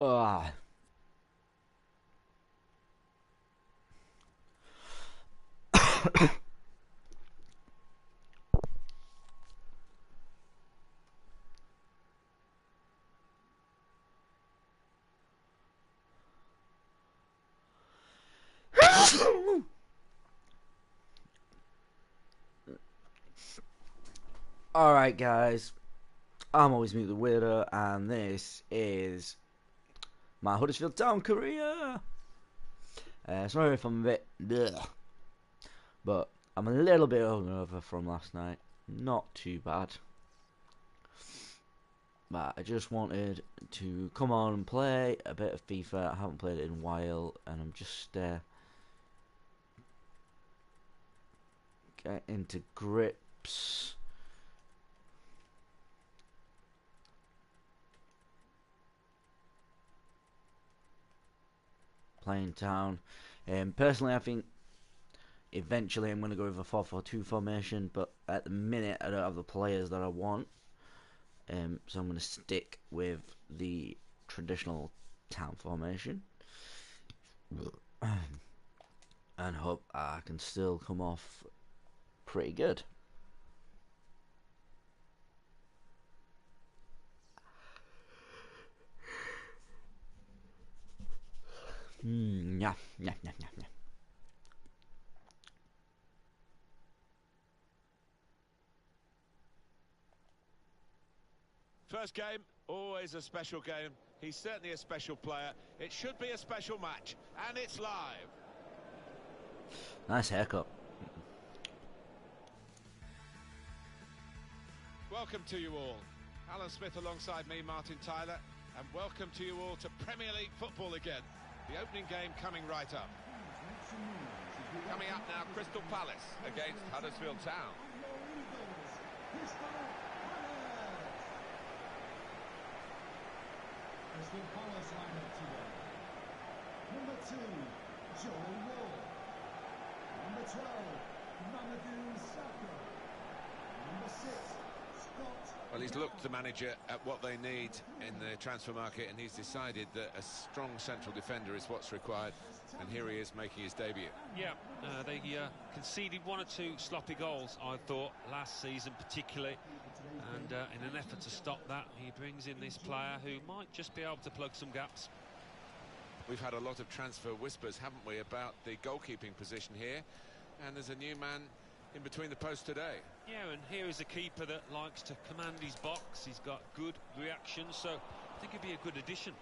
Ah. Alright, guys. I'm always Meet the Weirdo, and this is my Huddersfield Town career. Sorry if I'm a bit bleh, but I'm a little bit hungover from last night. Not too bad. But I just wanted to come on and play a bit of FIFA. I haven't played it in a while, and I'm just getting into grips. Playing Town. Personally, I think eventually I'm going to go with a 4-4-2 formation, but at the minute I don't have the players that I want. So I'm going to stick with the traditional Town formation and hope I can still come off pretty good. Yeah. First game, always a special game. He's certainly a special player. It should be a special match, and it's live. Nice haircut. Welcome to you all. Alan Smith alongside me, Martin Tyler, and welcome to you all to Premier League football again. The opening game coming right up. Coming up now, Crystal Palace against Huddersfield Town. Crystal Palace lineup today. Number 2, Joel Ward. Number 12, Mamadou Sakho. Number 6, Scott. Well, he's looked, the manager, at what they need in the transfer market, and he's decided that a strong central defender is what's required. And here he is making his debut. Yeah, they conceded 1 or 2 sloppy goals, I thought, last season particularly. And in an effort to stop that, he brings in this player who might just be able to plug some gaps. We've had a lot of transfer whispers, haven't we, about the goalkeeping position here. And there's a new man in between the posts today. Yeah, and here is a keeper that likes to command his box. He's got good reaction, so I think he'd be a good addition.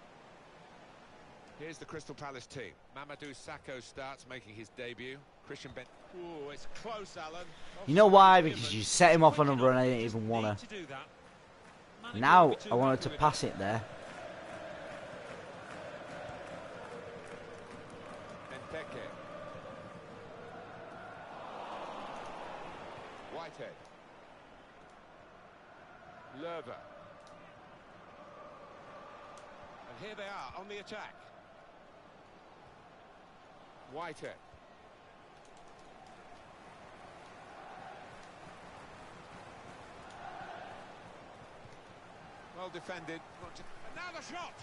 Here's the Crystal Palace team. Mamadou Sakho starts, making his debut. Christian Ben. Ooh, it's close, Alan. You know why? Because you set him off on a run. I didn't even want to. Now I wanted to pass it there. Benteke. Whitehead. Lerver. And here they are on the attack. Whitehead. Well defended. And now the shot!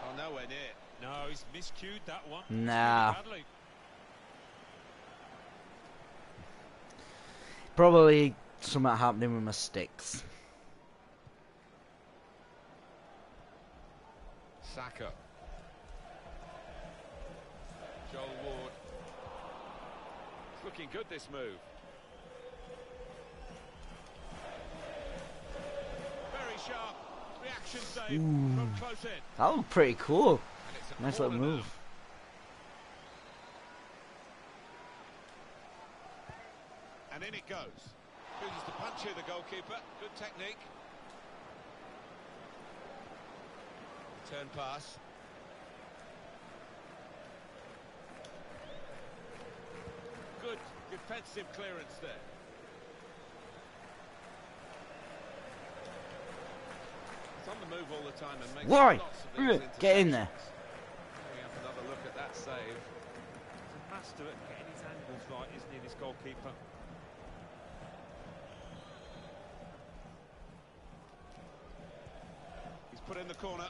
Oh, nowhere near. No, he's miscued that one. Nah. Badly. Probably something happening with my sticks. Sakho. Joel Ward. It's looking good, this move. Very sharp. Reaction save from close in. That was pretty cool. And it's a Nice little corner now. move. And in it goes. Chooses to punch here, the goalkeeper. Good technique. Turn pass. Good defensive clearance there. It's on the move all the time and makes Why? lots of these Get in there. interceptions. Bring up another look at that save. He's a master at getting his angles right, isn't he, this goalkeeper? He's put in the corner.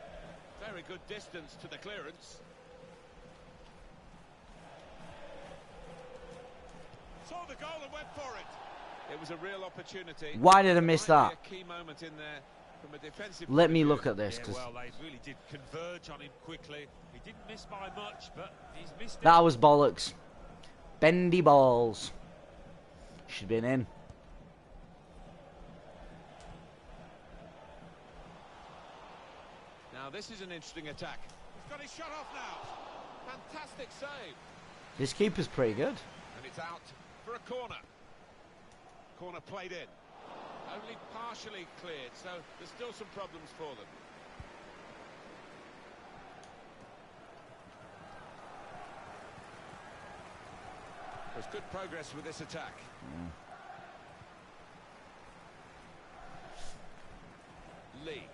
Very good distance to the clearance. Saw the goal and went for it. It was a real opportunity. Why did I miss There might that? be a key moment in there from a defensive Let point me of look view. at this, Yeah, because well, they really did converge on him quickly. He didn't miss by much, but he's missed it. that was bollocks. Bendy balls. Should have been in. Now this is an interesting attack. He's got his shot off now. Fantastic save. This keeper's pretty good. And it's out for a corner. Corner played in. Only partially cleared, so there's still some problems for them. There's good progress with this attack. Lee.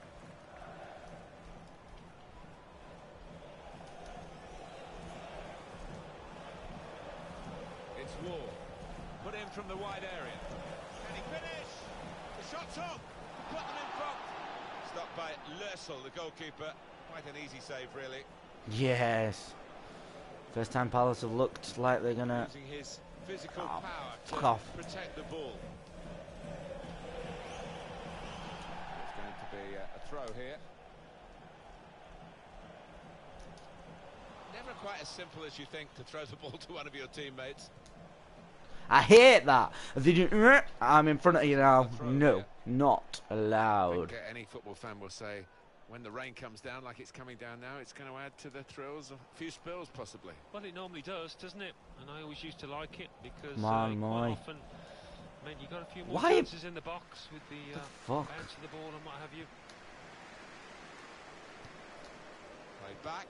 It's Ward. Put in from the wide area. Can he finish? The shot's up. Put them in front. Stopped by Lörsel, the goalkeeper. Quite an easy save, really. Yes. First time Palace have looked like they're gonna. Using his physical Oh, power fuck to off. protect the ball. It's going to be a throw here. Never quite as simple as you think to throw the ball to one of your teammates. I hate that. If they do, I'm in front of you now. Throw No, here. not I allowed. think any football fan will say, when the rain comes down like it's coming down now, it's going to add to the thrills, a few spills possibly. Well, it normally does, doesn't it? And I always used to like it because My, it my. quite often meant you got a few more Why- chances in the box with the fuck? bounce of the ball and what have you. Played back.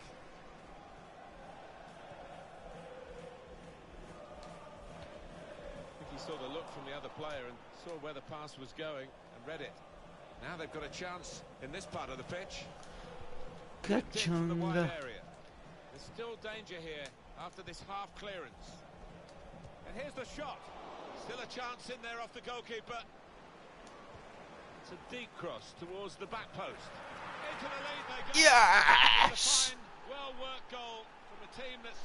I think he saw the look from the other player and saw where the pass was going and read it. Now they've got a chance in this part of the pitch. Good dig from the wide Kachunga. area. There's still danger here after this half clearance. And here's the shot. Still a chance in there off the goalkeeper. It's a deep cross towards the back post. Into the lead they go. Yes! It's a fine, well-worked goal from a team that's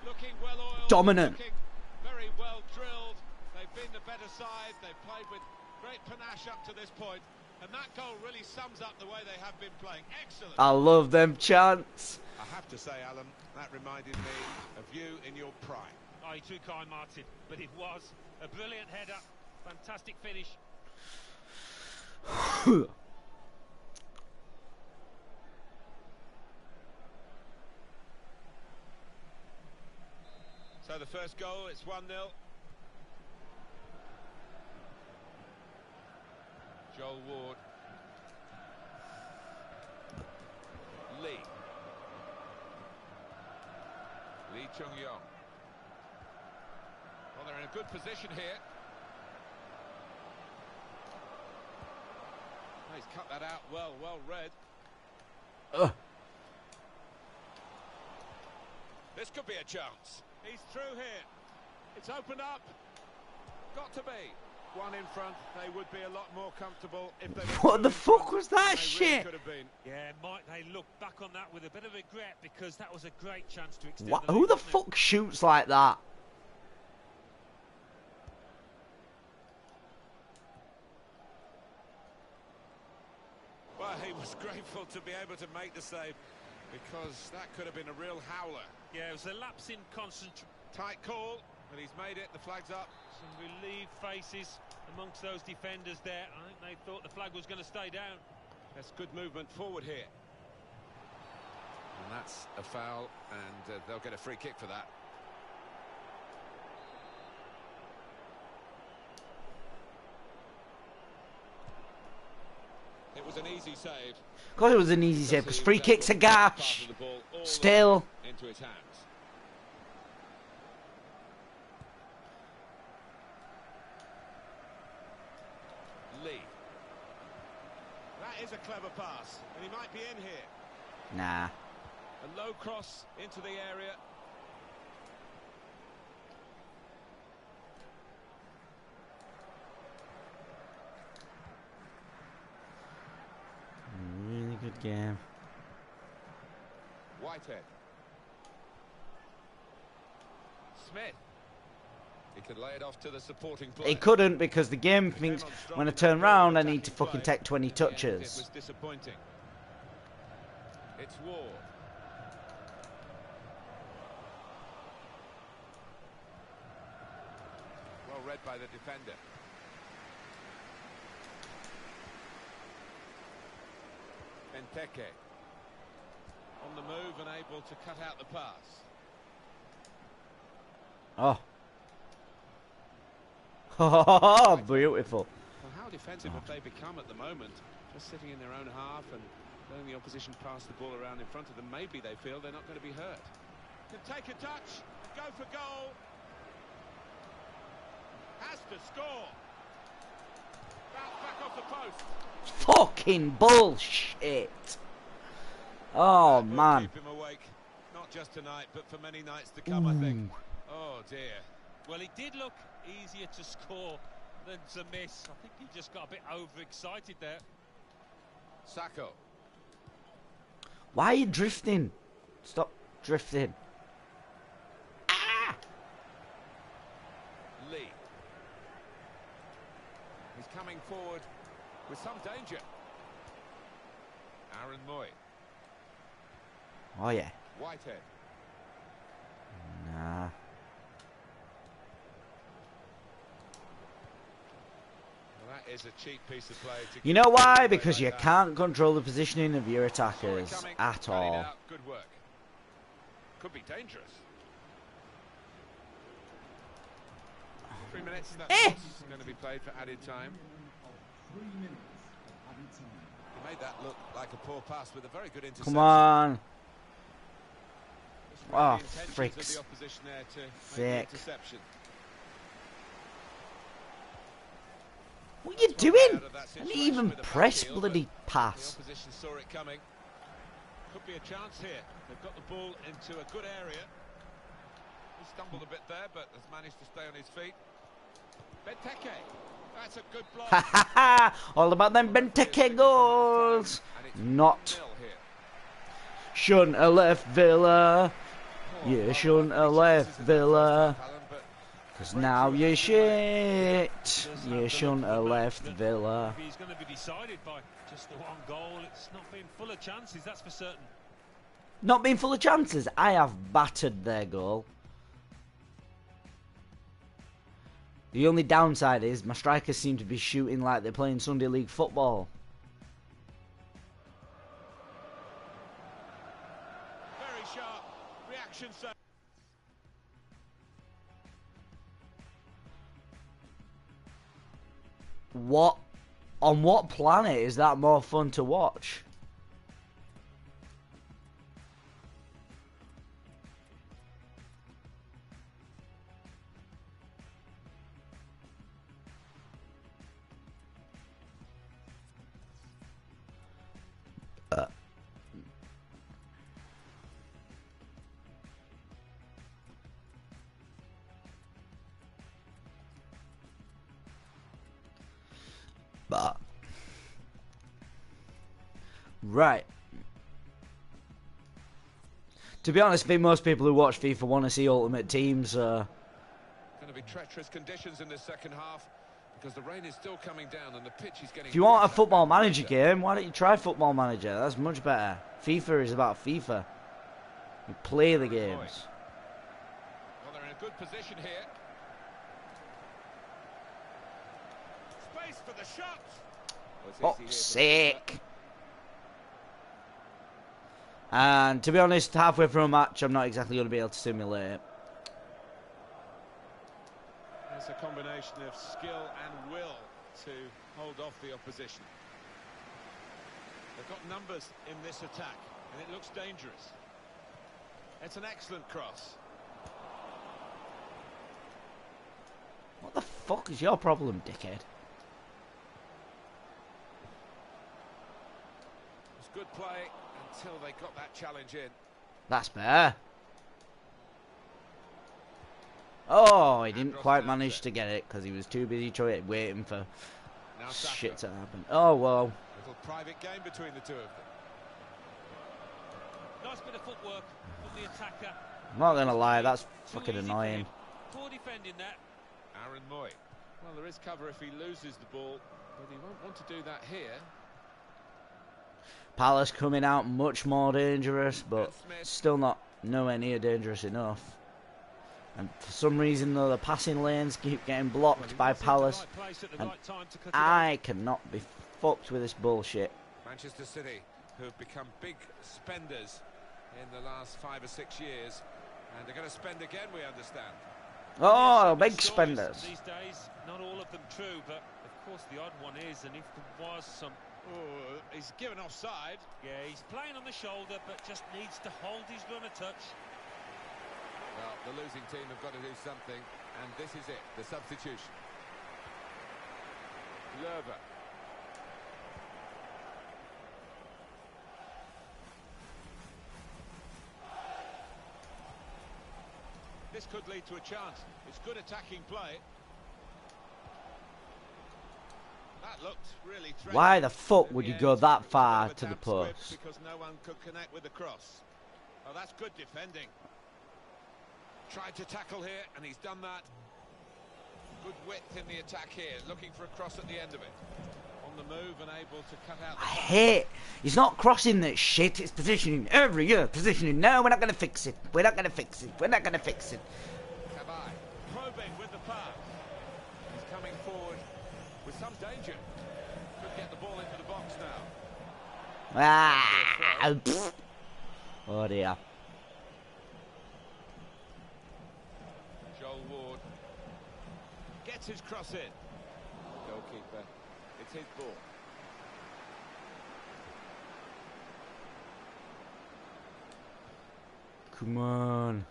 looking well-oiled. Dominant. Looking very well drilled. They've been the better side. They've played with great panache up to this point. And that goal really sums up the way they have been playing. Excellent. I love them chants. I have to say, Alan, that reminded me of you in your prime. Oh, too kind, Martin, but it was a brilliant header, fantastic finish. So the first goal, it's 1-0. Joel Ward. Lee. Lee Chung-yong. Well, they're in a good position here. Oh, he's cut that out well read. This could be a chance. He's through here. It's opened up. Got to be. One in front. They would be a lot more comfortable if they were. What the fuck was that They shit? really could have been. Yeah, Mike, they look back on that with a bit of regret because that was a great chance to extend What? the Who lead, the wasn't it? fuck shoots like that? Well, he was grateful to be able to make the save because that could have been a real howler. Yeah, it was a lapse in concentration. Tight call, but he's made it. The flag's up. Some relieved faces amongst those defenders there. I think they thought the flag was going to stay down. That's good movement forward here. And that's a foul, and they'll get a free kick for that. It was an easy save. Of course it was an easy save, because free kicks are gash. Still. Into his hands. Lee. That is a clever pass, and he might be in here. Nah. A low cross into the area. Really good game. Whitehead. Smith. He could lay it off to the supporting player. He couldn't because the game thinks when I turn round I need to fucking take 20 It touches. was disappointing. It's Ward. Well read by the defender. Benteke. On the move and able to cut out the pass. Oh. Oh, beautiful. Well, how defensive have they become at the moment? Just sitting in their own half and letting the opposition pass the ball around in front of them. Maybe they feel they're not going to be hurt. Can take a touch, go for goal. Has to score. Bounce back off the post. Fucking bullshit. Oh, That will man. keep him awake. Not just tonight, but for many nights to come, I think. Oh, dear. Well, it did look easier to score than to miss. I think he just got a bit overexcited there. Sacco. Why are you drifting? Stop drifting. Ah! Lee. He's coming forward with some danger. Aaron Moy. Oh, yeah. Whitehead. Nah. Well, that is a cheap piece of play. You know why? Because you can't control the positioning of your attackers at all. Good work. Could be dangerous. 3 minutes. That's going to be played for added time. 3 minutes of added time. He made that look like a poor pass with a very good interception. Come on. Just read Oh, the intentions of fricks. the opposition there to make the Frick. interception. What are you doing? Out of that I situation didn't even with a press backfield, bloody but pass. The opposition saw it coming. Could be a chance here. They've got the ball into a good area. He stumbled a bit there, but has managed to stay on his feet. Benteke. That's a good block. Ha ha ha! All about them Benteke goals. And it's Not. 1-0 here. Shouldn't have left Villa. You shouldn't have left Villa. Cause now you're shit. You shouldn't have left Villa. If he's going to be decided by just the one goal, it's not been full of chances, that's for certain. Not being full of chances. I have battered their goal. The only downside is my strikers seem to be shooting like they're playing Sunday League football. Very sharp reaction, sir. What? On what planet is that more fun to watch? But right. To be honest, I think most people who watch FIFA want to see Ultimate Teams. Going to be treacherous conditions in this second half because the rain is still coming down and the pitch is getting. If you want a wetter Football and Manager wetter. game, why don't you try Football Manager? That's much better. FIFA is about FIFA. You play the games. Well, they're in a good position here. Space for the shot. Well, Oh, it's easy here for the sick. And to be honest, halfway through a match, I'm not exactly going to be able to simulate it. It's a combination of skill and will to hold off the opposition. They've got numbers in this attack, and it looks dangerous. It's an excellent cross. What the fuck is your problem, dickhead? It's good play until they got that challenge in. That's better. Oh, he didn't quite manage to get it because he was too busy waiting for Now shit Saka. to happen. Oh, well. Little private game between the two of them. Nice bit of footwork from the attacker. I'm not gonna lie, that's Too fucking easy for annoying. him. Poor defending that. Aaron Moy. Well, there is cover if he loses the ball, but he won't want to do that here. Palace coming out much more dangerous, but And Smith. still not nowhere near dangerous enough. And for some reason, though, the passing lanes keep getting blocked Well, he by was in the Palace, right place at the and right time to cut it I cannot be fucked with this bullshit. Manchester City, who have become big spenders in the last 5 or 6 years, and they're going to spend again, we understand. Oh, Yes, big stories spenders. These days, not all of them true, but of course the odd one is, and if there was some... Oh, he's given offside. Yeah, he's playing on the shoulder, but just needs to hold his run a touch. Well, the losing team have got to do something, and this is it, the substitution. Lerver. This could lead to a chance. It's good attacking play. That looked really threatening. Why the fuck In would the you end, go it that was a far bit of a to the damp squib post? because no one could connect with the cross. Oh, that's good defending. Tried to tackle here, and he's done that. Good width in the attack here, looking for a cross at the end of it. On the move and able to cut out the I pass. hate. He's not crossing that shit. It's positioning every year. Positioning. No, we're not gonna fix it. We're not gonna fix it. We're not gonna fix it. Cabai probing with the pass. He's coming forward with some danger. Could get the ball into the box now. Ah! Pfft. Oh dear. Joel Ward gets his cross in. Goalkeeper, it's his ball. Come on.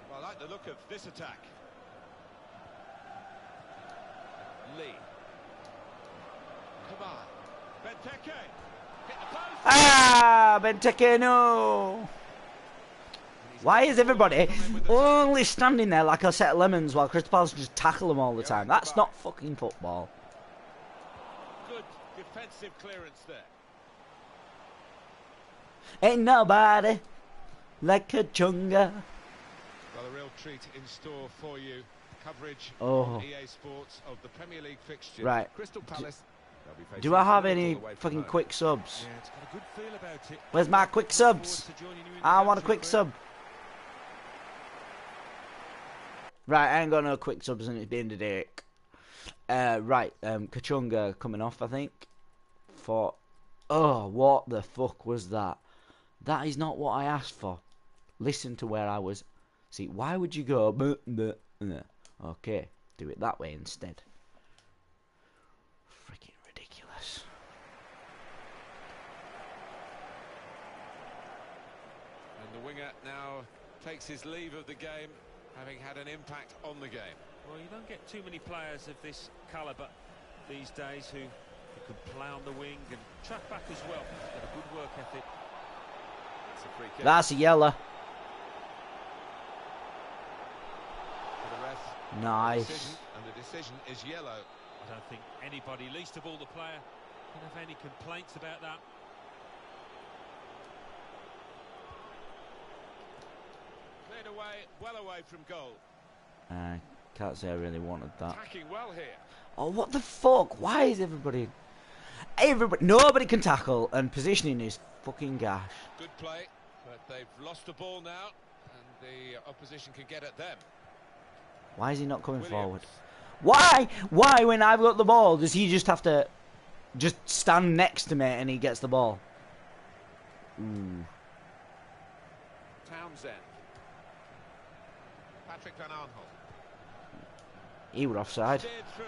Well, I like the look of this attack. Lee. Come on. Benteke. Hit the post. Ah! Benteke, no! Why is everybody only standing there like a set of lemons while Crystal Palace just tackle them all the time? That's not fucking football. Good defensive clearance there. Ain't nobody like a chunga. Well, a real treat in store for you. Coverage Oh. on EA Sports of the Premier League fixture. Right. Crystal Palace. they'll be facing Do I have Liverpool any away from fucking home. quick subs? Yeah, it's got a good feel about it. Where's my quick subs? Forward to joining you in the I want a country, quick Chris. sub. Right, I ain't got no quick subs and it's being the dick. Right, Kachunga coming off, I think. For... Oh, what the fuck was that? That is not what I asked for. Listen to where I was. See, why would you go... Okay, do it that way instead. Freaking ridiculous. And the winger now takes his leave of the game, having had an impact on the game. Well, you don't get too many players of this calibre these days who can play on the wing and track back as well. Got a good work ethic. It's a free kick That's a yellow. for the ref. Nice. Decision, and the decision is yellow. I don't think anybody, least of all the player, can have any complaints about that. Cleared away, well away from goal. I can't say I really wanted that. Attacking well here. Oh, what the fuck? Why is everybody... Nobody can tackle, and positioning is fucking gash. Good play, but they've lost the ball now, and the opposition can get at them. Why is he not coming Williams. forward? Why? Why, when I've got the ball, does he just have to just stand next to me and he gets the ball? Ooh. Townsend. Patrick Van Arnholt. He were offside. Steered through.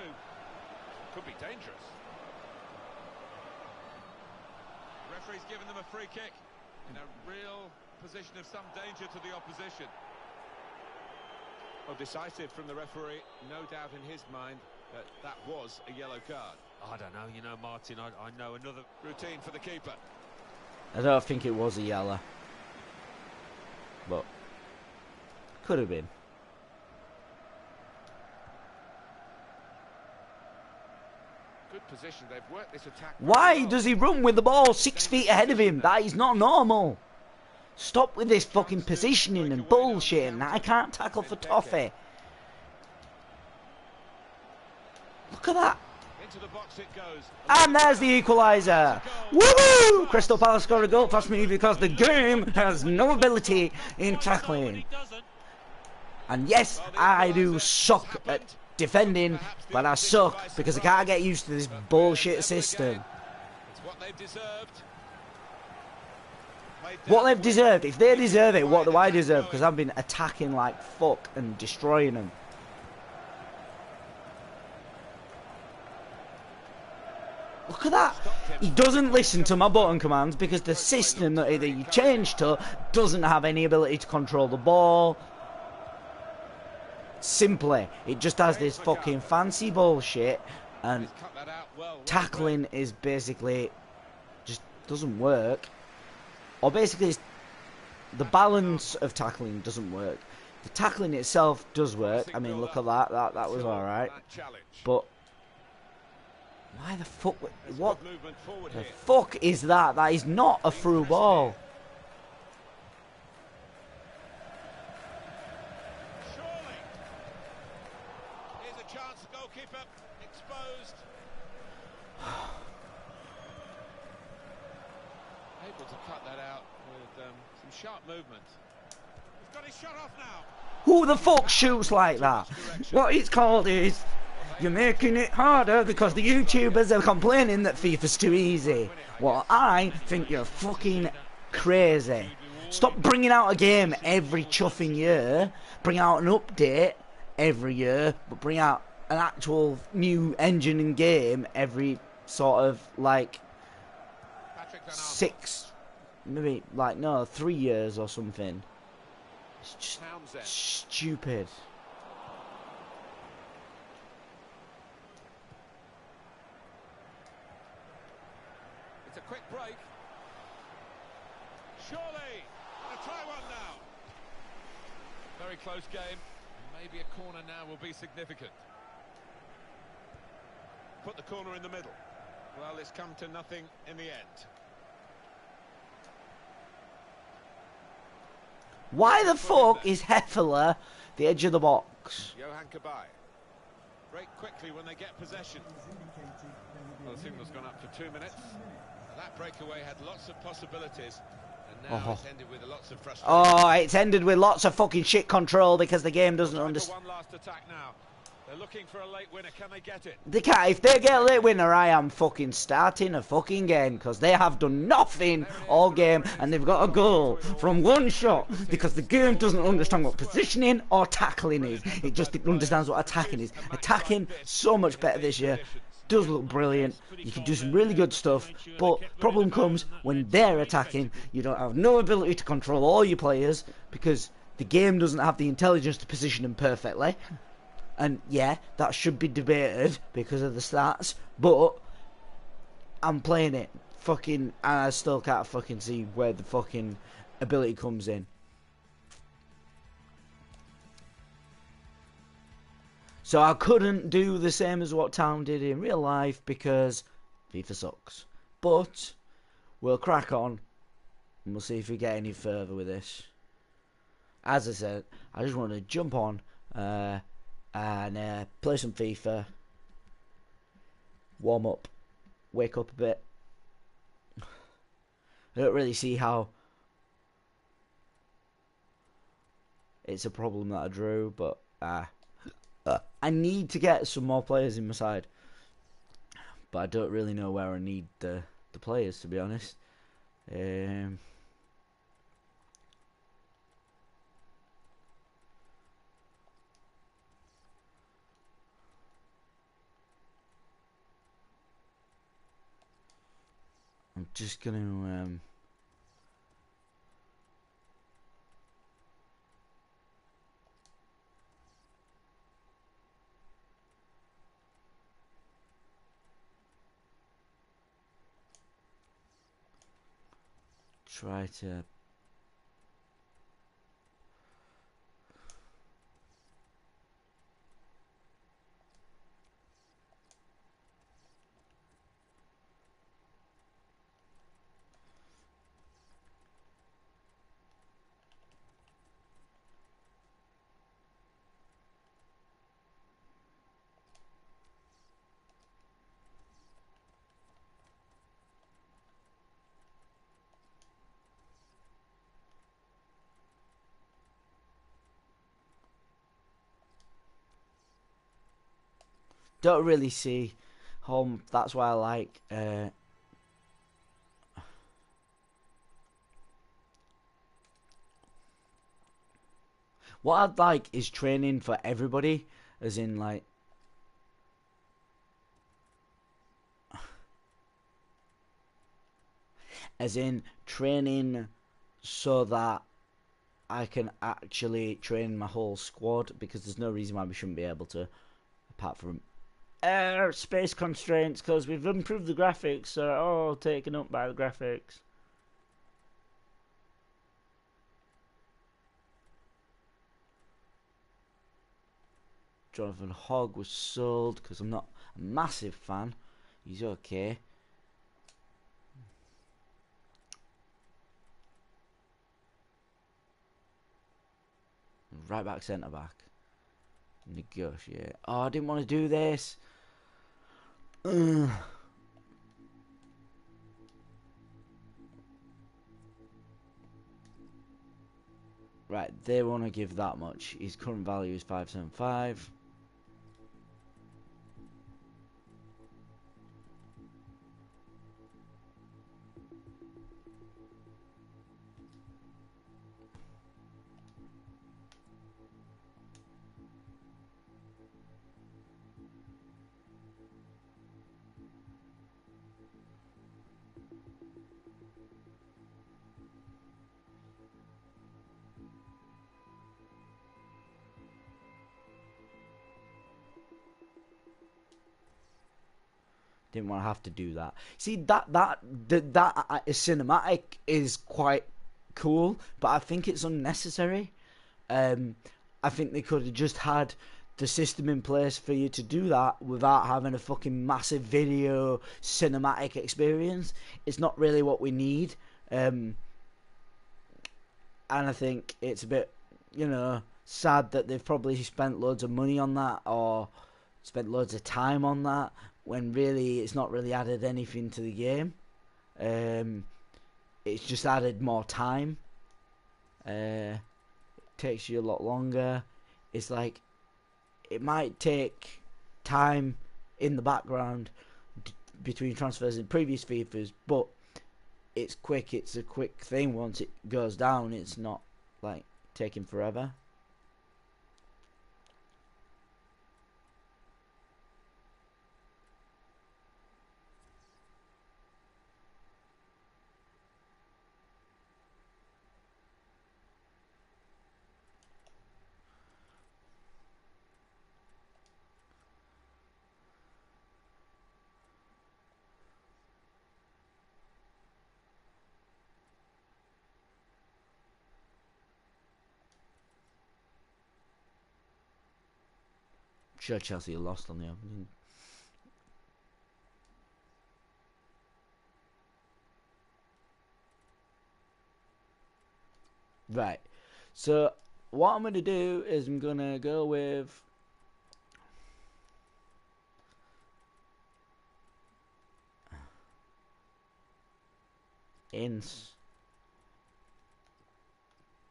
Could be dangerous. Referee's given them a free kick in a real position of some danger to the opposition. Well, decisive from the referee, no doubt in his mind that that was a yellow card. I don't know, you know, Martin, I know another... Routine for the keeper. I don't think it was a yellow. But could have been. Good good position. They've worked this attack. Why does he run with the ball 6 feet ahead of him? That is not normal. Stop with this fucking positioning and bullshit. And I can't tackle for toffee. Look at that. Into the box it goes. And there's the equaliser. Woohoo! Crystal Palace scored a goal past me because the game has no ability in tackling. And yes, I do suck at defending, but I suck because I can't get used to this bullshit system. It's what they've deserved. What they've deserved. If they deserve it, what do I deserve? Because I've been attacking like fuck and destroying them. Look at that. He doesn't listen to my button commands because the system that he changed to doesn't have any ability to control the ball. Simply, it just has this fucking fancy bullshit, and tackling is basically just doesn't work. Or basically, the balance of tackling doesn't work. The tackling itself does work. I mean, look at that. That was all right. But why the fuck? What the fuck is that? That is not a through ball. Here's a chance, goalkeeper exposed. Able to cut that out with some sharp movement. He's got his shot off now. Who the fuck shoots like that? What it's called is you're making it harder because the YouTubers are complaining that FIFA's too easy. Well, I think you're fucking crazy. Stop bringing out a game every chuffing year. Bring out an update every year, but bring out an actual new engine and game every sort of like 6, maybe like no 3 years or something. It's just stupid. It's a quick break. Surely, gonna try one now. Very close game. Maybe a corner now will be significant. Put the corner in the middle. Well, it's come to nothing in the end. Why the fuck is Heffler the edge of the box? Johan Kabay. Break quickly when they get possession. Well, the signal's gone up for 2 minutes. That breakaway had lots of possibilities. And now it's ended with lots of frustration. Oh, it's ended with lots of fucking shit control because the game doesn't understand. One last attack now. They're looking for a late winner. Can they get it? They can't. If they get a late winner, I am fucking starting a fucking game because they have done nothing all game and they've got a goal from one shot because the game doesn't understand what positioning or tackling is. It just understands what attacking is. Attacking so much better this year. Does look brilliant. You can do some really good stuff, but problem comes when they're attacking. You don't have no ability to control all your players because the game doesn't have the intelligence to position them perfectly. And yeah, that should be debated because of the stats, but I'm playing it fucking and I still can't fucking see where the fucking ability comes in. So I couldn't do the same as what Town did in real life because FIFA sucks. But we'll crack on and we'll see if we get any further with this. As I said, I just want to jump on and play some FIFA, warm up, wake up a bit. I don't really see how it's a problem that I drew, but I need to get some more players in my side, but I don't really know where I need the players, to be honest. I'm just gonna try to don't really see home. That's why I like. What I'd like is training for everybody, as in like. As in training so that I can actually train my whole squad, because there's no reason why we shouldn't be able to, apart from space constraints, because we've improved the graphics, so all taken up by the graphics. Jonathan Hogg was sold because I'm not a massive fan. He's okay. Right back, centre back. Negotiate. Oh, I didn't want to do this. Right, they want to give that much. His current value is 575. Didn't want to have to do that. See, that cinematic is quite cool, but I think it's unnecessary. I think they could have just had the system in place for you to do that without having a fucking massive video cinematic experience. It's not really what we need. And I think it's a bit, sad that they've probably spent loads of money on that, or spent loads of time on that, when really it's not really added anything to the game. It's just added more time. It takes you a lot longer. It's like, it might take time in the background between transfers in previous FIFAs, but it's quick. It's a quick thing. Once it goes down, it's not like taking forever. Sure, Chelsea lost on the opening. Right. So what I'm going to do is I'm going to go with Ince.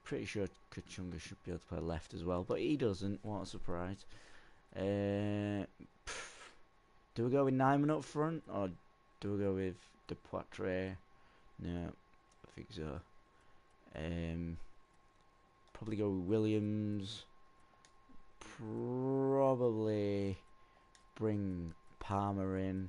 Pretty sure Kachunga should be able to play left as well, but he doesn't. What a surprise. Do we go with Nyman up front, or do we go with De Poitre? No, I think so. Probably go with Williams. Probably bring Palmer in.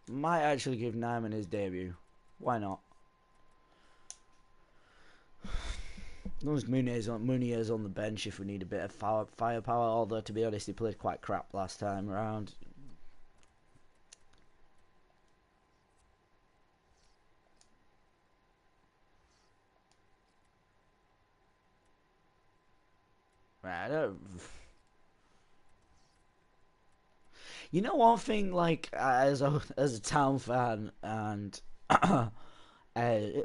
Might actually give Nyman his debut. Why not? Those Muniz on the bench if we need a bit of firepower. Although, to be honest, he played quite crap last time around. Right, I don't... You know, one thing, like, as a Town fan and a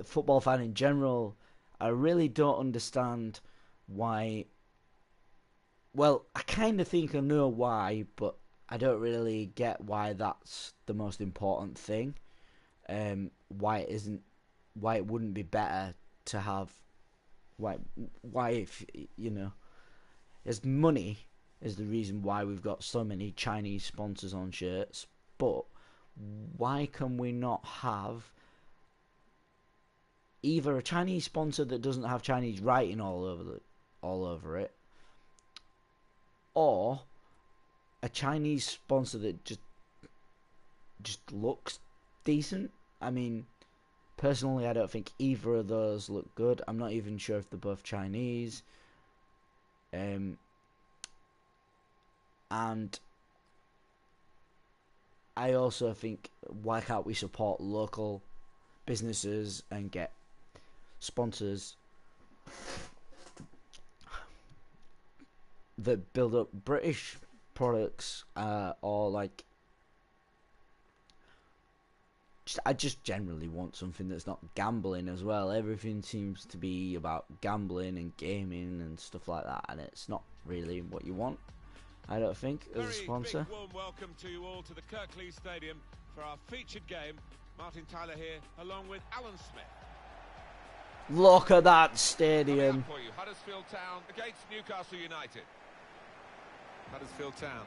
football fan in general, I really don't understand why. Well, I kind of think I know why, but I don't really get why that's the most important thing. why it wouldn't be better to have why if you know, there's money is the reason why we've got so many Chinese sponsors on shirts, but why can we not have either a Chinese sponsor that doesn't have Chinese writing all over it, or a Chinese sponsor that just looks decent? I mean, personally, I don't think either of those look good. I'm not even sure if they're both Chinese. And I also think, why can't we support local businesses and get sponsors that build up British products, or like, I just generally want something that's not gambling as well. Everything seems to be about gambling and gaming and stuff like that, and it's not really what you want, I don't think, as a sponsor. Big warm welcome to you all to the Kirklees Stadium for our featured game. Martin Tyler here, along with Alan Smith. Look at that stadium. For you, Huddersfield Town against Newcastle United. Huddersfield Town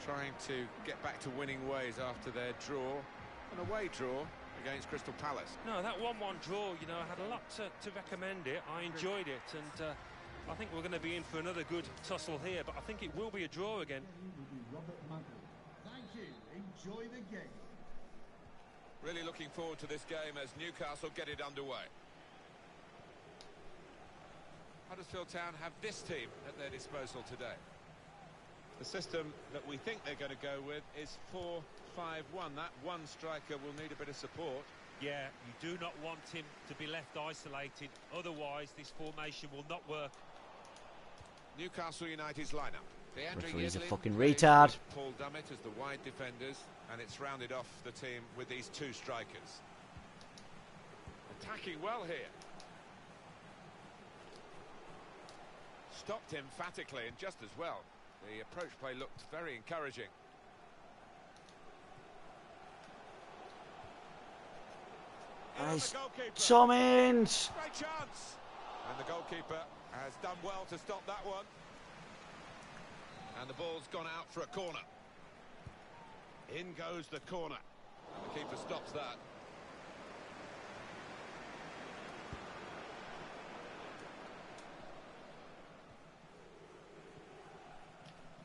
trying to get back to winning ways after their draw, an away draw against Crystal Palace. No, that 1-1 draw, you know, I had a lot to recommend it. I enjoyed it, and I think we're going to be in for another good tussle here, but I think it will be a draw again. Thank you. Enjoy the game. Really looking forward to this game as Newcastle get it underway. Huddersfield Town have this team at their disposal today. The system that we think they're going to go with is 4-5-1. That one striker will need a bit of support. Yeah, you do not want him to be left isolated, otherwise this formation will not work. Newcastle United's lineup. Referee's a fucking retard. Paul Dummett as the wide defenders, and it's rounded off the team with these two strikers. Attacking well here. Stopped emphatically and just as well. The approach play looked very encouraging. Nice. Summons. Great chance. And the goalkeeper has done well to stop that one. And the ball's gone out for a corner. In goes the corner. And the keeper stops that.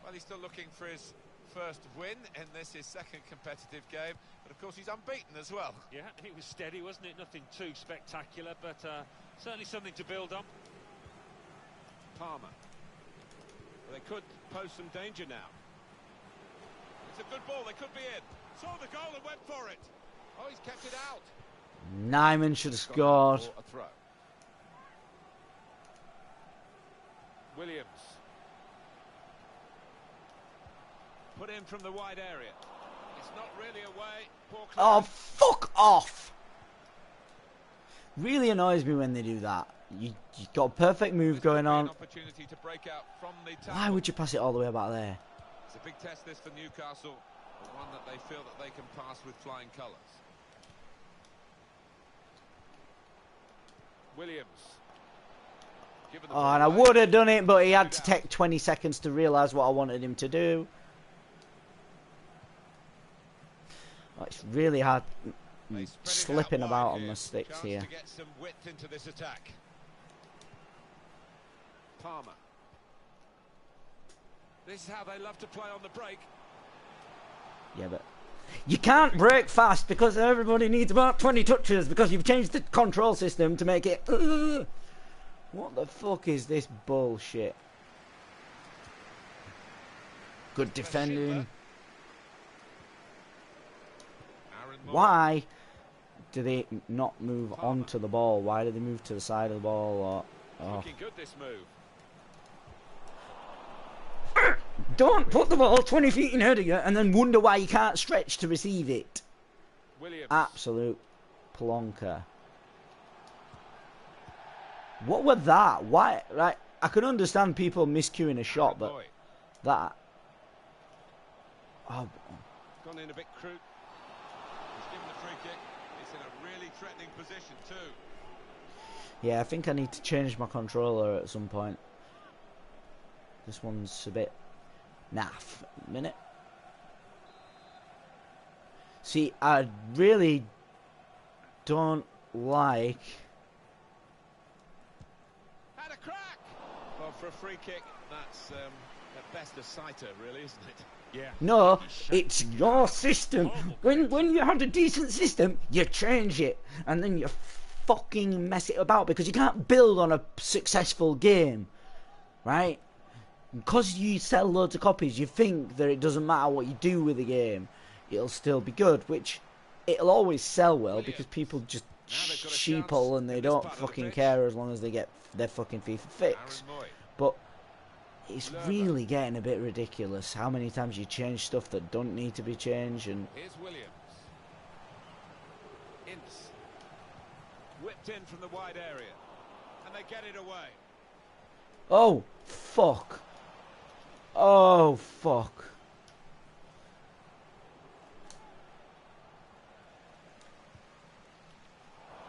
Well, he's still looking for his first win in this, his second competitive game. But of course he's unbeaten as well. Yeah, it was steady, wasn't it? Nothing too spectacular, but certainly something to build on. Palmer. Well, they could pose some danger now. It's a good ball, they could be in. Saw the goal and went for it. Oh, he's kept it out. Nyman should have scored. A throw. Williams. Put in from the wide area. It's not really away. Poor Oh, fuck off! Really annoys me when they do that. You got a perfect move going on. Opportunity to break out from the Why would you pass it all the way back there? It's a big test this for Newcastle, but one that they feel that they can pass with flying colours. Williams. Oh, and I would have done it, but he had to take 20 seconds to realise what I wanted him to do. Oh, it's really hard slipping about on the sticks here. To get some width into this attack. Palmer. This is how they love to play on the break. Yeah, but you can't break fast because everybody needs about 20 touches because you've changed the control system to make it... What the fuck is this bullshit? Good defending. Why do they not move onto the ball? Why do they move to the side of the ball? Or, Looking good, this move. Don't put the ball 20 feet in ahead of you and then wonder why you can't stretch to receive it. Williams. Absolute plonker. What was that? Why? Right, I can understand people miscuing a shot, but that. Oh. Gone in a bit crude. He's given the free kick. It's in a really threatening position too. Yeah, I think I need to change my controller at some point. This one's a bit naff. A minute. See, I really don't like... Had a crack! Well, for a free kick, that's at best a sighter, really, isn't it? Yeah. No, it's your system. When you have a decent system, you change it. And then you fucking mess it about because you can't build on a successful game. Right? Because you sell loads of copies, you think that it doesn't matter what you do with the game. It'll still be good, which it'll always sell well because people just sheeple and they don't fucking care as long as they get their fucking FIFA fix. But it's really getting a bit ridiculous how many times you change stuff that don't need to be changed. And here's Williams. Ince. Whipped in from the wide area. And they get it away. oh fuck, oh fuck.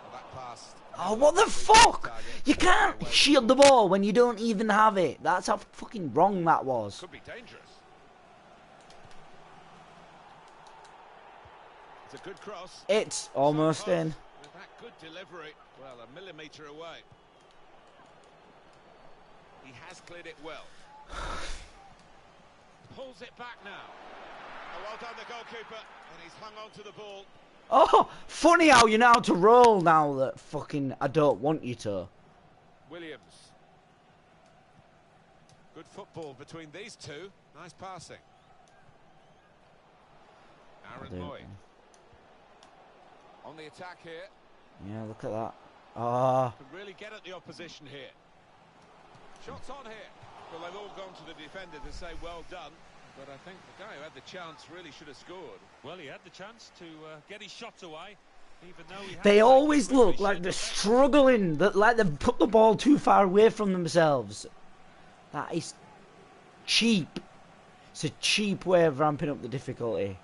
Well, that pass. Oh, what the fuck? You can't shield the ball when you don't even have it. That's how fucking wrong that was. Could be dangerous. It's a good cross. It's almost in. With that good delivery, well, a millimetre away. He has cleared it well. Pulls it back now. Oh, well done, the goalkeeper, and he's hung on to the ball. Oh, funny how you know how to roll now that fucking I don't want you to. Williams. Good football between these two. Nice passing. Aaron Moy. On the attack here. Yeah, look at that. Ah. Can really get at the opposition here. Shots on here. Well, they've all gone to the defender to say well done. But I think the guy who had the chance really should have scored. Well, he had the chance to get his shot away, even though he had They to always make it look like they're struggling, that like they've put the ball too far away from themselves. That is cheap. It's a cheap way of ramping up the difficulty.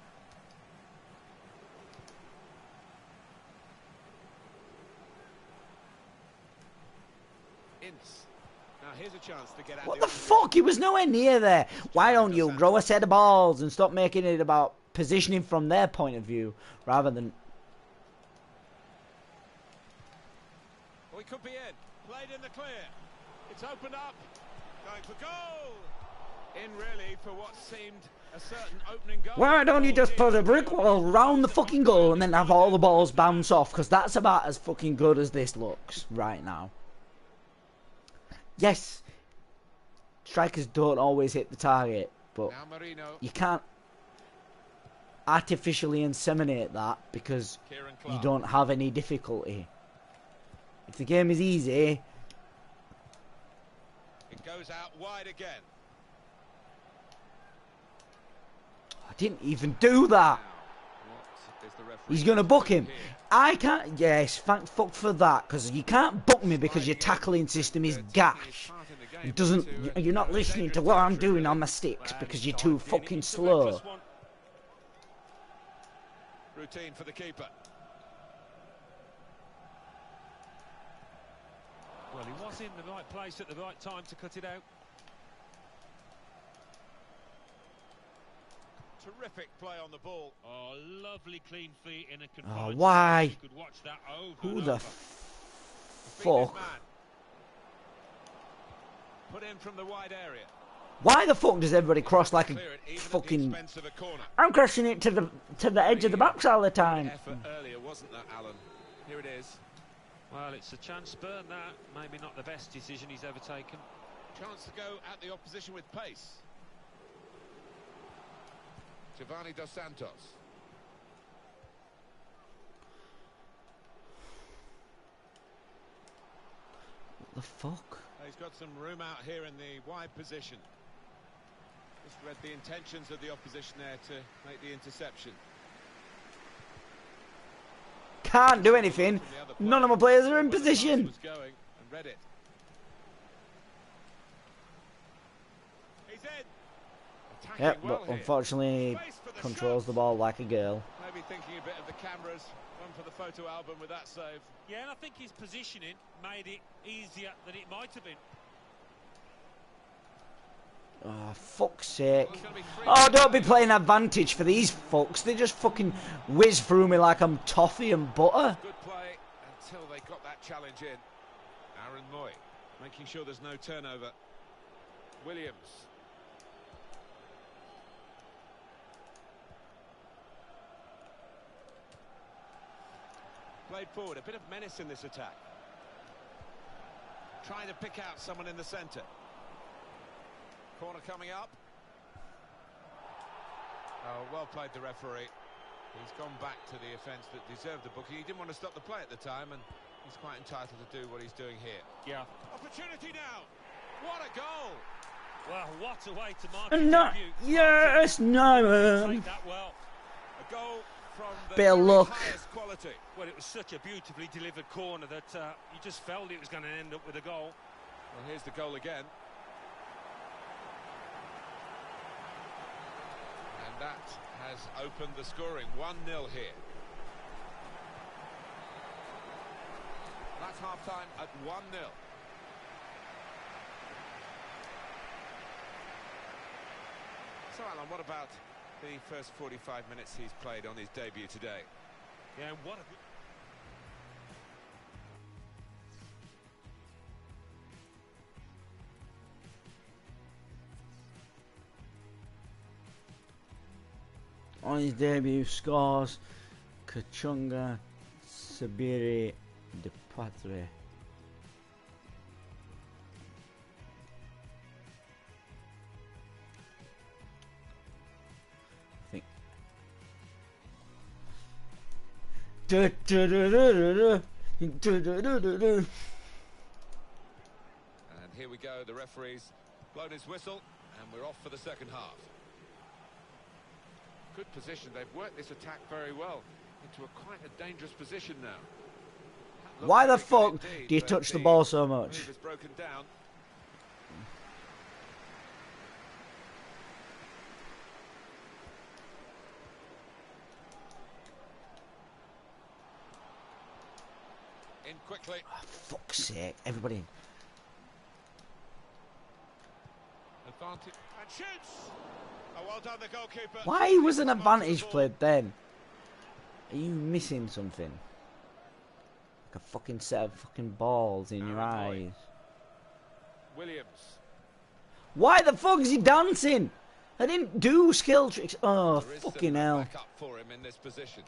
Ince. Now here's a chance to get out. What the fuck? He was nowhere near there. Why don't you grow a set of balls and stop making it about positioning from their point of view rather than... Well, he could be in. Played in the clear. It's opened up. Going for goal. In really for what seemed a certain opening goal. Why don't you just put a brick wall round the fucking goal and then have all the balls bounce off? Because that's about as fucking good as this looks right now. Yes, strikers don't always hit the target, but you can't artificially inseminate that because you don't have any difficulty. If the game is easy... It goes out wide again. I didn't even do that. He's going to book him. I can't... Yes, thank fuck for that, because you can't book me because your tackling system is gash. It doesn't... You're not listening to what I'm doing on my sticks because you're too fucking slow. Routine for the keeper. Well, he was in the right place at the right time to cut it out. Terrific play on the ball. Oh, lovely clean feet in a confined why? space. You could watch that over Who and the over. fuck? Put in from the wide area. Why the fuck does everybody cross like a fucking... I'm crossing it to the edge of the box all the time. Effort earlier, wasn't that, Alan? Here it is. Well, it's a chance burn, that. Maybe not the best decision he's ever taken. Chance to go at the opposition with pace. Giovanni Dos Santos. What the fuck? He's got some room out here in the wide position. Just read the intentions of the opposition there to make the interception. Can't do anything. None of my players are in position. Was going and read it. He's in. Yep, Attacking well but here. unfortunately controls the ball like a girl. Maybe be thinking a bit of the cameras. One for the photo album with that save. Yeah, and I think his positioning made it easier than it might have been. Oh, fuck's sake. Oh, don't be playing advantage for these fucks. They just fucking whiz through me like I'm toffee and butter. Good play until they got that challenge in. Aaron Moy making sure there's no turnover. Williams. Played forward, a bit of menace in this attack. Trying to pick out someone in the centre. Corner coming up. Oh, well played the referee. He's gone back to the offence that deserved the booking. He didn't want to stop the play at the time, and he's quite entitled to do what he's doing here. Yeah. Opportunity now. What a goal! Well, what a way to mark No, yes, no. Take that well. A goal from the Bit of luck. highest quality. Well, it was such a beautifully delivered corner that you just felt it was going to end up with a goal. Well, here's the goal again. And that has opened the scoring. 1-0 here. That's half-time at 1-0. So, Alan, what about the first 45 minutes he's played on his debut today? Yeah, and what a good... On his debut, scores Kachunga Sabiri de Patre. I think. And here we go, the referee's blown his whistle, and we're off for the second half. Good position, they've worked this attack very well into quite a dangerous position now. Why the fuck do you touch the ball so much? Move is broken down. In quickly. Oh, fuck's sake, everybody. Advantage and shoots. Oh, well done, the goalkeeper. Why was an advantage played then? Are you missing something? Like a fucking set of fucking balls in your eyes. Williams. Why the fuck is he dancing? I didn't do skill tricks. Oh, There is fucking some hell. backup for him in this position.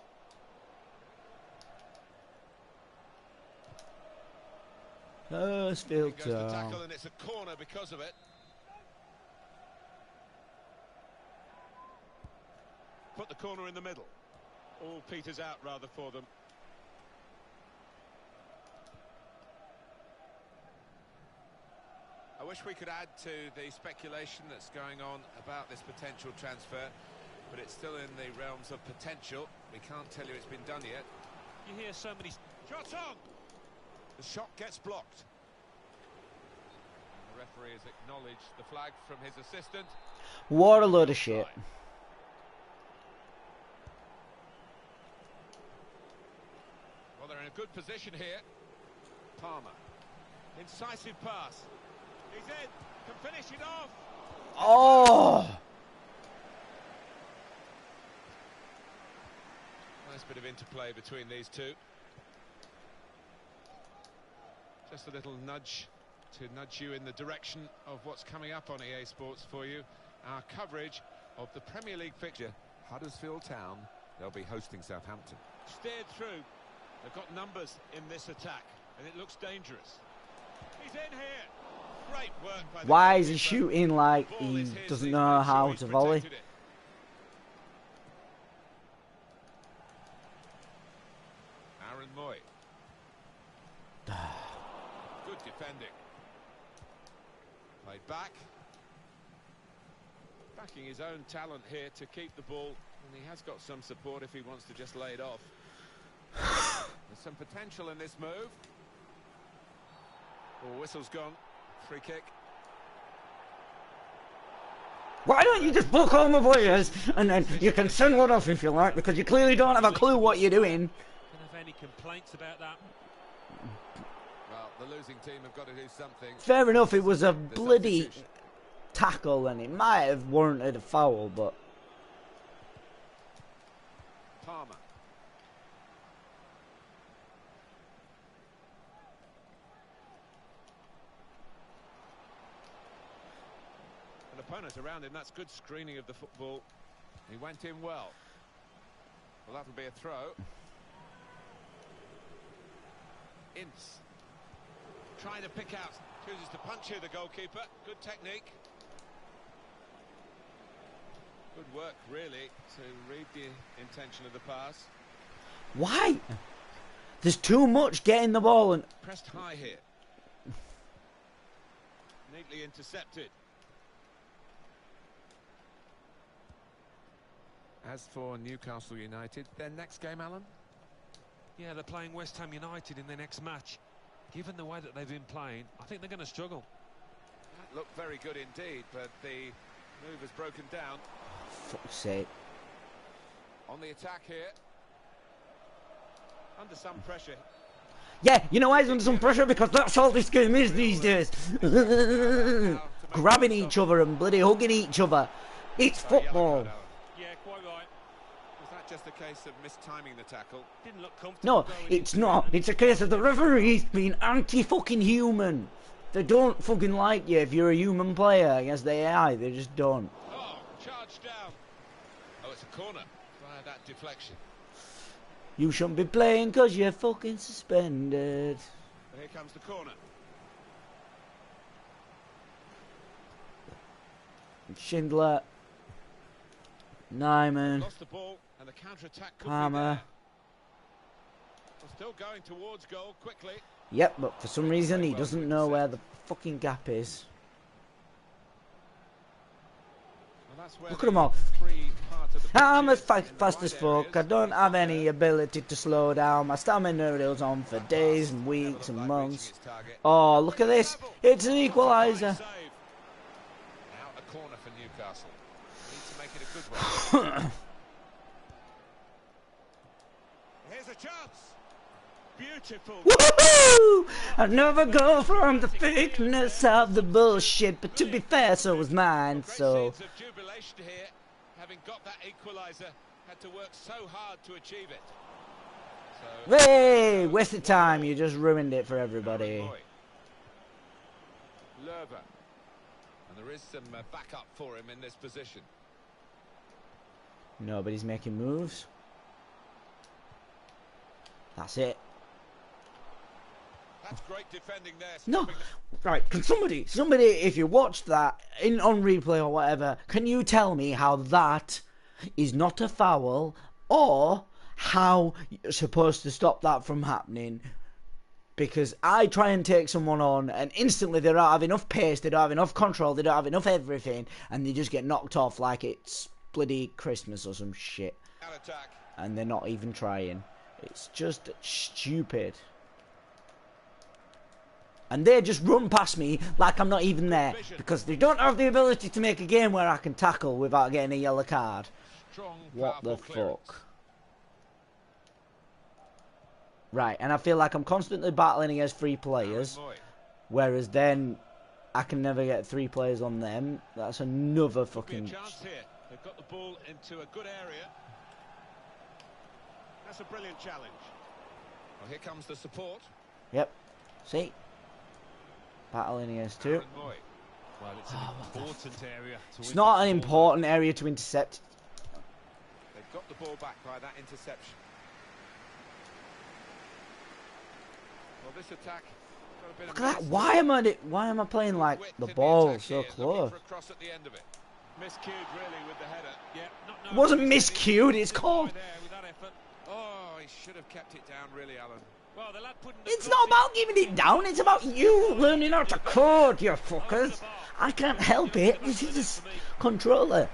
Field He goes to Town. tackle, and it's a corner because of it. Put the corner in the middle. All peters out rather for them. I wish we could add to the speculation that's going on about this potential transfer, but it's still in the realms of potential. We can't tell you it's been done yet. You hear so many... Shot on! The shot gets blocked. And the referee has acknowledged the flag from his assistant. What a load of shit. Well, they're in a good position here. Palmer. Incisive pass. He's in. Can finish it off. Oh! Nice bit of interplay between these two. Just a little nudge to nudge you in the direction of what's coming up on EA Sports for you. Our coverage of the Premier League fixture. Huddersfield Town, they'll be hosting Southampton. Steered through. They've got numbers in this attack, and it looks dangerous. He's in here. Great work by the Why is he goalkeeper. shooting like Ball he is his, doesn't he's know made sure how he's to volley? protected it. Aaron Moy. Good defending. Played back. Backing his own talent here to keep the ball, and he has got some support if he wants to just lay it off. There's some potential in this move. Oh, whistle's gone. Free kick. Why don't you just book all my players and then you can send one off if you like, because you clearly don't have a clue what you're doing. Can have any complaints about that? Well, the losing team have got to do something. Fair enough, it was a bloody tackle and it might have warranted a foul, but... Palmer. An opponent around him, that's good screening of the football. He went in well. Well, that'll be a throw. Ince. Trying to pick out. Chooses to punch here, the goalkeeper. Good technique. Good work, really, to read the intention of the pass. Why? There's too much getting the ball and... Pressed high here. Neatly intercepted. As for Newcastle United, their next game, Alan? Yeah, they're playing West Ham United in their next match. Given the way that they've been playing, I think they're going to struggle. That looked very good indeed, but the move has broken down. Fuck's sake. On the attack here. Under some pressure. Yeah, you know why he's under some pressure? Because that's all this game is these days. Grabbing each other and bloody hugging each other. It's football. Yeah, quite right. Was that just a case of mistiming the tackle? Didn't look comfortable. No, it's not. It's a case of the referees being anti-fucking human. They don't fucking like you if you're a human player against the AI. They just don't. Oh, charged down. Oh, it's a corner via that deflection. You shouldn't be playing because you're fucking suspended. But here comes the corner. Schindler. Nyman. Lost the ball and the counter-attack could Palmer. be there. Well, still going towards goal quickly. Yep, but for some reason he doesn't know where the fucking gap is. Well, that's where Look at them all. free part of the pitch I'm as is, in the fast as wide fuck. I areas. don't have any ability to slow down. My stamina goes on for days and Never weeks looked and like months. reaching its target. Oh, look at this. It's an equaliser. Now a corner for Newcastle. Need to make it a good one. Here's a chance. Beautiful. Woohoo! I never go from the fakeness of the bullshit, but to be fair, so was mine, Great so... scenes of jubilation here. Having got that equaliser, had to work so hard to achieve it. So, Hey! Waste of time, you just ruined it for everybody. Lerver. And there is some backup for him in this position. Nobody's making moves. That's it. That's great defending there. No, stopping right, can somebody, if you watched that on replay or whatever, can you tell me how that is not a foul, or how you're supposed to stop that from happening? Because I try and take someone on and instantly they don't have enough pace, they don't have enough control, they don't have enough everything, and they just get knocked off like it's bloody Christmas or some shit. out attack. And they're not even trying. It's just stupid. And they just run past me like I'm not even there, because they don't have the ability to make a game where I can tackle without getting a yellow card. Strong, What the powerful clearance. fuck? Right, and I feel like I'm constantly battling against 3 players, Moy. whereas then I can never get 3 players on them. That's another Could be a fucking... chance here. They've got the ball into a good area. That's a brilliant challenge. Well, here comes the support. Yep. See? Battling against 2. Aaron Moy. Well, it's an important area to It's win not that an ball. important area to intercept. They've got the ball back by that interception. Well, this attack got a bit Look of at that. mess. Why am I playing like Width the in ball attack so here, looking close? for a cross at the end of it. Miscued really with the header. Yeah, not It knowing wasn't what he's miscued, doing. it's called... There with that effort. Oh, he should have kept it down really, Alan. Well, the lad putting the It's cross not in. about giving it down, it's about you learning how to code, you fuckers. I can't help it, this is a controller.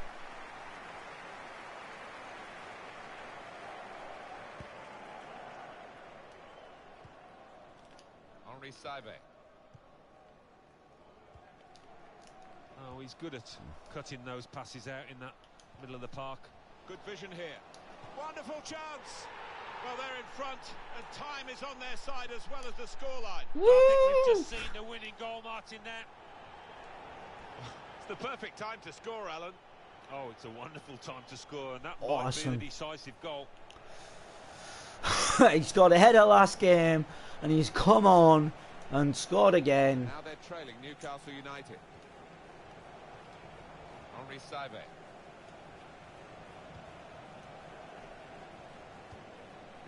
Henri Saivet. Oh, he's good at cutting those passes out in that middle of the park. Good vision here. Wonderful chance. Well, they're in front, and time is on their side as well as the scoreline. I think we've just seen the winning goal, Martin, there. It's the perfect time to score, Alan. Oh, it's a wonderful time to score, and that Awesome. might be the decisive goal. He scored a header last game, and he's come on and scored again. Now they're trailing Newcastle United. Henri Saivet.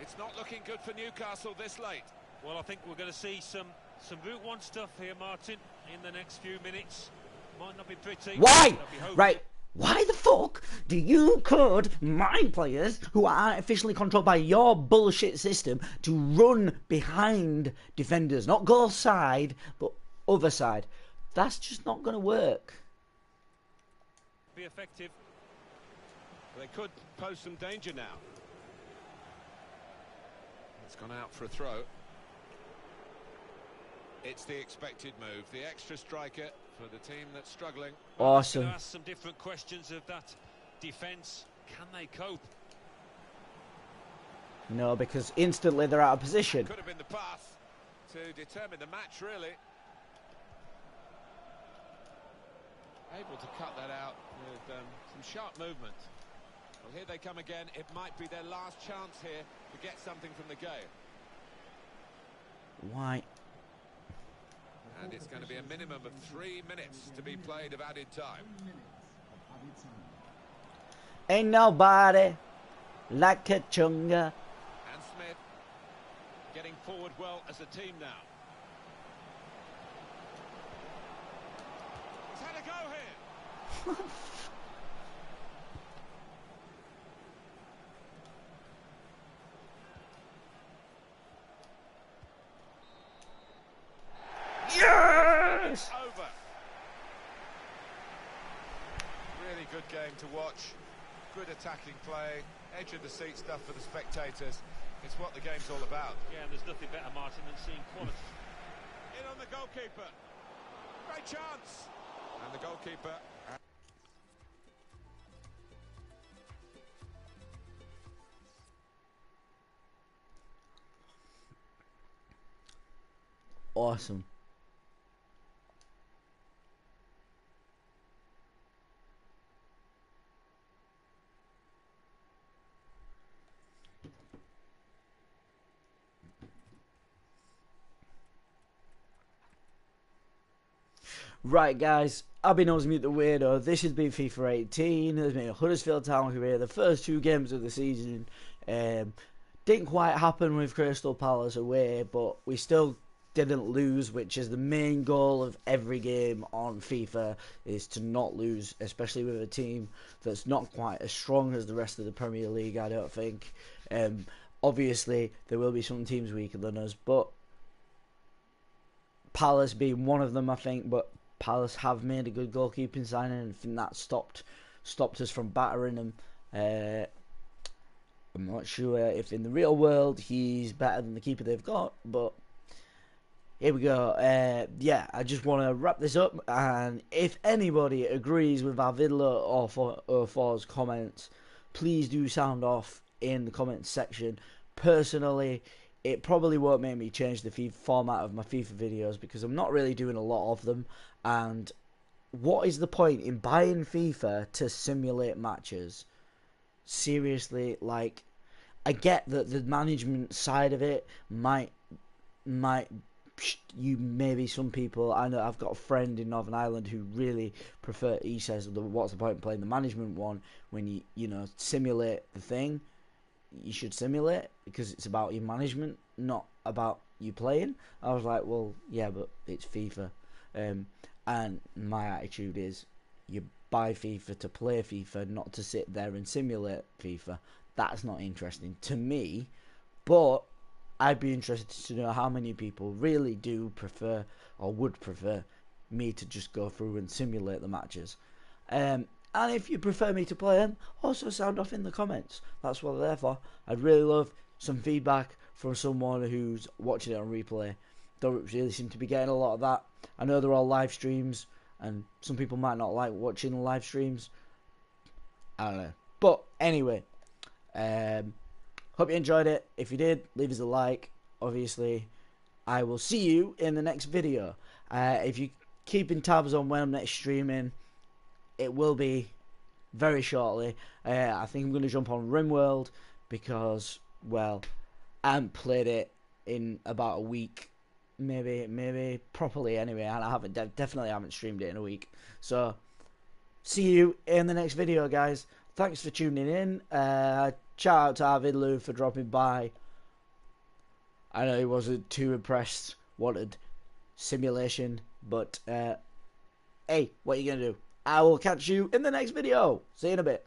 It's not looking good for Newcastle this late. Well, I think we're going to see some Route 1 stuff here, Martin, in the next few minutes. Might not be pretty. Why? Right. Why the fuck do you code my players, who are artificially controlled by your bullshit system, to run behind defenders? Not go side, but other side. That's just not going to work. Be effective. They could pose some danger now. It's gone out for a throw. It's the expected move. The extra striker for the team that's struggling. Awesome. I'm going to ask some different questions of that defence. Can they cope? No, because instantly they're out of position. Could have been the path to determine the match, really. Able to cut that out with some sharp movement. Well, here they come again. It might be their last chance here to get something from the game. Why? And it's going to be a minimum of 3 minutes to be played of added time. Ain't nobody like a chunga. And Smith getting forward well as a team now. He's had a go here. Yes! Over. Really good game to watch. Good attacking play. Edge of the seat stuff for the spectators. It's what the game's all about. Yeah, and there's nothing better, Martin, than seeing quality. In on the goalkeeper. Great chance. And the goalkeeper. Awesome. Right, guys, I've been Mute the Weirdo. This has been FIFA 18. There's been a Huddersfield Town career. The first 2 games of the season didn't quite happen with Crystal Palace away, but we still didn't lose, which is the main goal of every game on FIFA, is to not lose, especially with a team that's not quite as strong as the rest of the Premier League, I don't think. Obviously, there will be some teams weaker than us, but Palace being one of them, I think, but Palace have made a good goalkeeping signing, and I think that stopped us from battering them. I'm not sure if in the real world he's better than the keeper they've got, but here we go. Yeah, I just want to wrap this up, and if anybody agrees with our Vidler or For's comments, please do sound off in the comments section. Personally, it probably won't make me change the FIFA format of my FIFA videos, because I'm not really doing a lot of them, and what is the point in buying FIFA to simulate matches? Seriously, like, I get that the management side of it might maybe some people, I know I've got a friend in Northern Ireland who really he says, what's the point in playing the management one when you know, simulate the thing? You should simulate because it's about your management, not about you playing. I was like, well, yeah, but it's FIFA. And my attitude is, you buy FIFA to play FIFA, not to sit there and simulate FIFA. That's not interesting to me, but I'd be interested to know how many people really do prefer or would prefer me to just go through and simulate the matches. And if you prefer me to play them, also sound off in the comments. That's what they're there for. I'd really love some feedback from someone who's watching it on replay. Don't really seem to be getting a lot of that. I know they're all live streams. and some people might not like watching the live streams. I don't know. But anyway, hope you enjoyed it. If you did, leave us a like. Obviously, I will see you in the next video. If you keeping tabs on when I'm next streaming, it will be very shortly. I think I'm going to jump on RimWorld because, well, I haven't played it in about a week, maybe properly anyway, and I haven't definitely haven't streamed it in a week. So see you in the next video, guys. Thanks for tuning in. Shout out to Arvid for dropping by. I know he wasn't too impressed, wanted simulation, but hey, what are you gonna do? I will catch you in the next video. See you in a bit.